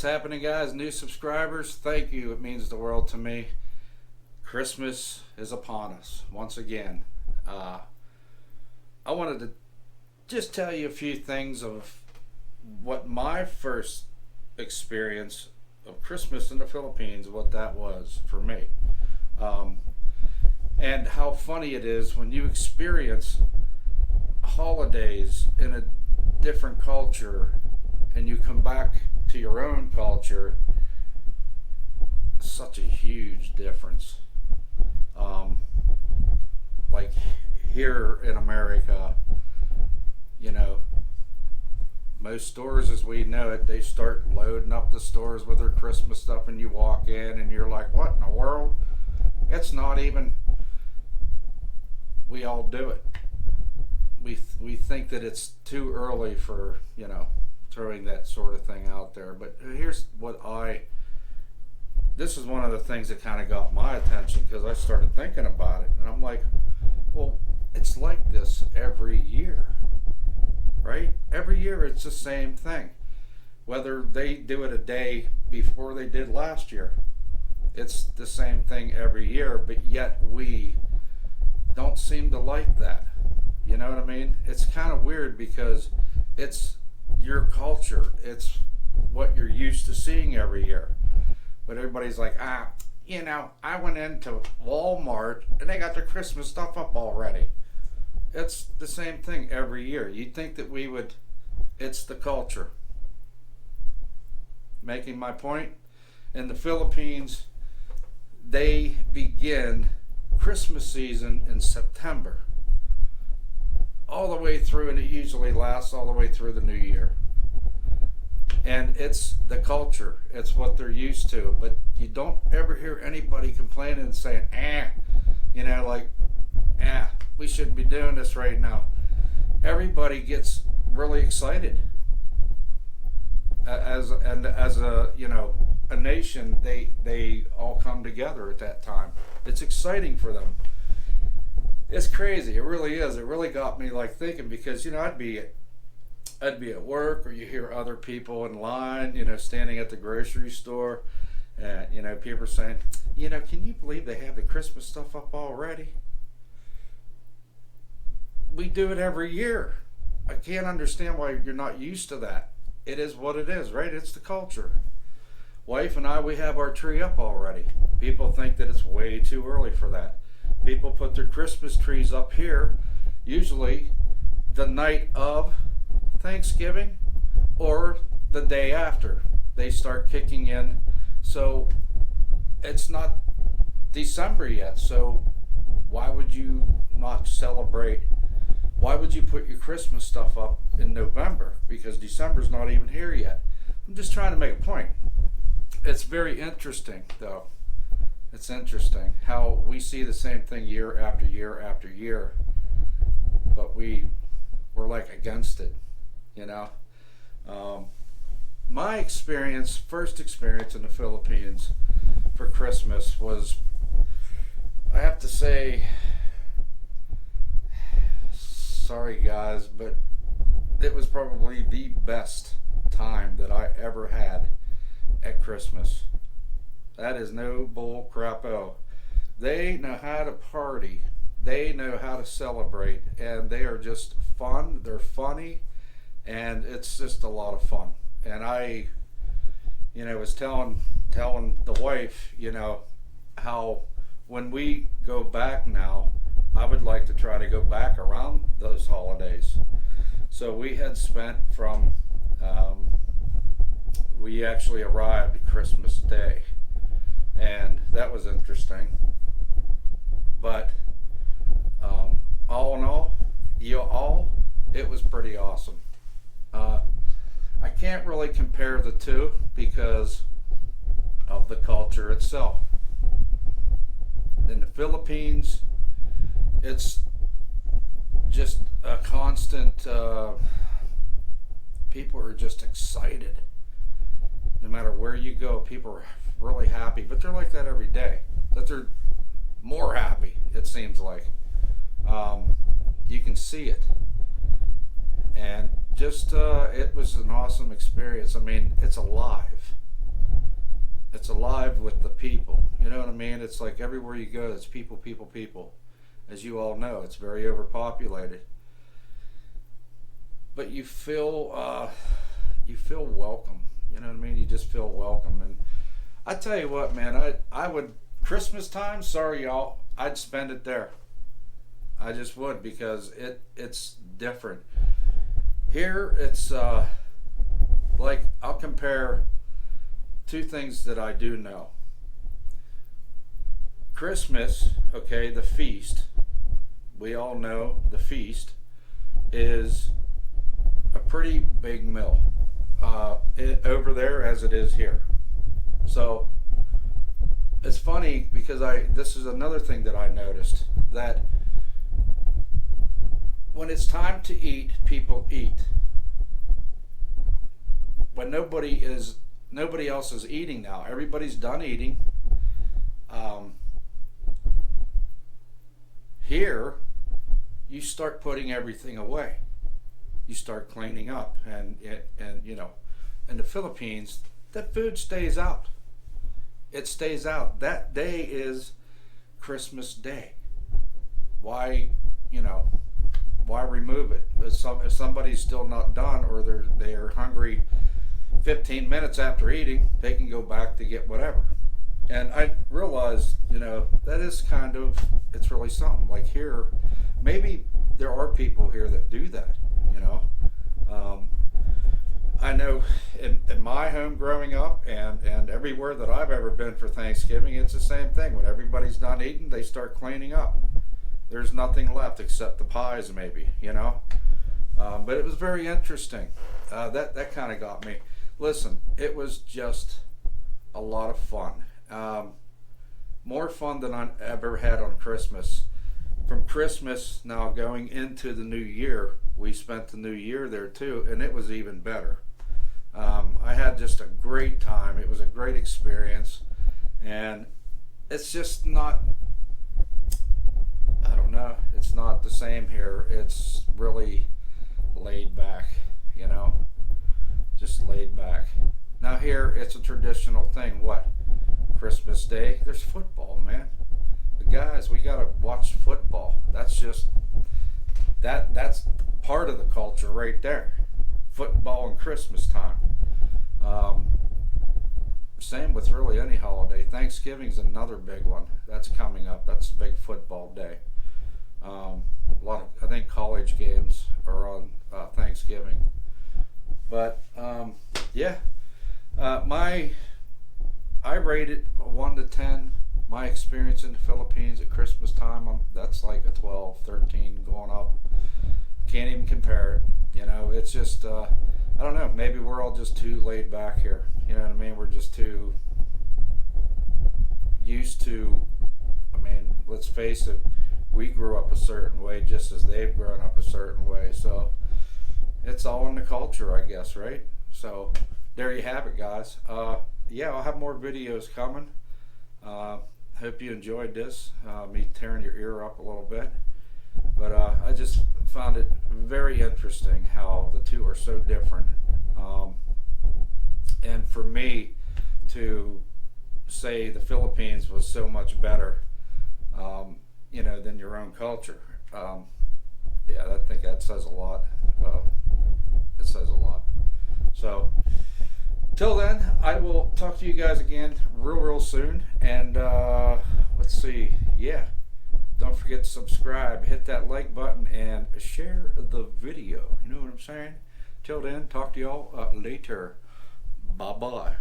happening, guys? New subscribers, thank you. It means the world to me. Christmas is upon us once again. I wanted to just tell you a few things of what my first experience of Christmas in the Philippines, what that was for me. And how funny it is when you experience holidays in a different culture and you come back to your own culture. Such a huge difference. Like here in America, most stores as we know it, they start loading up the stores with their Christmas stuff, and you walk in and you're like, what in the world? It's not even, we all do it. We think that it's too early for, throwing that sort of thing out there. But here's what this is one of the things that kind of got my attention, because I started thinking about it, and I'm like, well, it's like this every year, right? Every year it's the same thing. Whether they do it a day before they did last year, it's the same thing every year, but yet we don't seem to like that. You know what I mean? It's kind of weird because it's your culture. It's what you're used to seeing every year. But everybody's like, I went into Walmart and they got their Christmas stuff up already. It's the same thing every year. You'd think that it's the culture. Making my point? In the Philippines, they begin Christmas season in September, all the way through, and it usually lasts all the way through the new year. And it's the culture, it's what they're used to. But you don't ever hear anybody complaining and saying, we shouldn't be doing this right now. Everybody gets really excited. As a nation, they all come together at that time. It's exciting for them. It's crazy. It really is. It really got me thinking, because I'd be at work, or you hear other people in line, standing at the grocery store, and people are saying, can you believe they have the Christmas stuff up already? We do it every year. I can't understand why you're not used to that. It is what it is, right? It's the culture. Wife and I, we have our tree up already. People think that it's way too early for that. People put their Christmas trees up here usually the night of Thanksgiving or the day after they start kicking in. So it's not December yet. So why would you not celebrate? Why would you put your Christmas stuff up in November? Because December's not even here yet. I'm just trying to make a point. It's very interesting, though. It's interesting how we see the same thing year after year after year, but we're against it, My first experience in the Philippines for Christmas was, I have to say, sorry guys, but it was probably the best time that I ever had at Christmas. That is no bull crapo. They know how to party. They know how to celebrate, and they are just fun. They're funny, and it's just a lot of fun. And I, was telling the wife, how when we go back now, I would like to try to go back around those holidays. So we had spent we actually arrived Christmas Day, and that was interesting. But all in all, it was pretty awesome. I can't really compare the two because of the culture itself. In the Philippines, it's just a constant, people are just excited. No matter where you go, people are really happy, but they're like that every day. That they're more happy, it seems like. You can see it. And just, it was an awesome experience. I mean, it's alive. It's alive with the people. You know what I mean? It's like everywhere you go, it's people, people, people. As you all know, it's very overpopulated. But you feel welcome. You know what I mean? You just feel welcome. And I tell you what, man, I would Christmas time. Sorry, y'all, I'd spend it there. I just would because it's different. Here, it's like I'll compare two things that I do know. Christmas, okay, the feast. We all know the feast is a pretty big meal over there as it is here. So it's funny because this is another thing that I noticed, that when it's time to eat, people eat. When nobody else is eating now, everybody's done eating. Here, you start putting everything away. You start cleaning up, and you know, in the Philippines, that food stays out. It stays out. That day is Christmas Day. Why, you know, why remove it? If somebody's still not done, or they're hungry 15 minutes after eating, they can go back to get whatever. And I realized, you know, that is kind of, it's really something. Like here, maybe there are people here that do that, you know. I know in my home growing up, and everywhere that I've ever been for Thanksgiving, it's the same thing. When everybody's done eating, they start cleaning up. There's nothing left except the pies, maybe, you know. But it was very interesting. That kind of got me. Listen, it was just a lot of fun. More fun than I ever had on Christmas. From Christmas now going into the new year, we spent the new year there too, and it was even better. I had just a great time. It was a great experience, and it's just not, I don't know, it's not the same here. It's really laid back, you know, just laid back. Now here, it's a traditional thing. What? Christmas Day, there's football, man. The guys, we gotta watch football. That's just, that's part of the culture right there. Football and Christmas time. Same with really any holiday. Thanksgiving's another big one. That's coming up. That's a big football day. A lot of, I think college games are on Thanksgiving. But yeah, I rate it a 1 to 10. My experience in the Philippines at Christmas time, that's like a 12, 13 going up. Can't even compare it. You know, it's just, I don't know, maybe we're all just too laid back here. You know what I mean? We're just too used to, I mean, let's face it, we grew up a certain way just as they've grown up a certain way. So it's all in the culture, I guess, right? So there you have it, guys. Yeah, I'll have more videos coming. Hope you enjoyed this, me tearing your ear up a little bit. But I just found it very interesting how the two are so different. And for me to say the Philippines was so much better, you know, than your own culture, yeah, I think that says a lot. It says a lot. So, till then, I will talk to you guys again real soon. And let's see, yeah, don't forget to subscribe, hit that like button, and share the video. You know what I'm saying? Till then, talk to y'all later. Bye bye.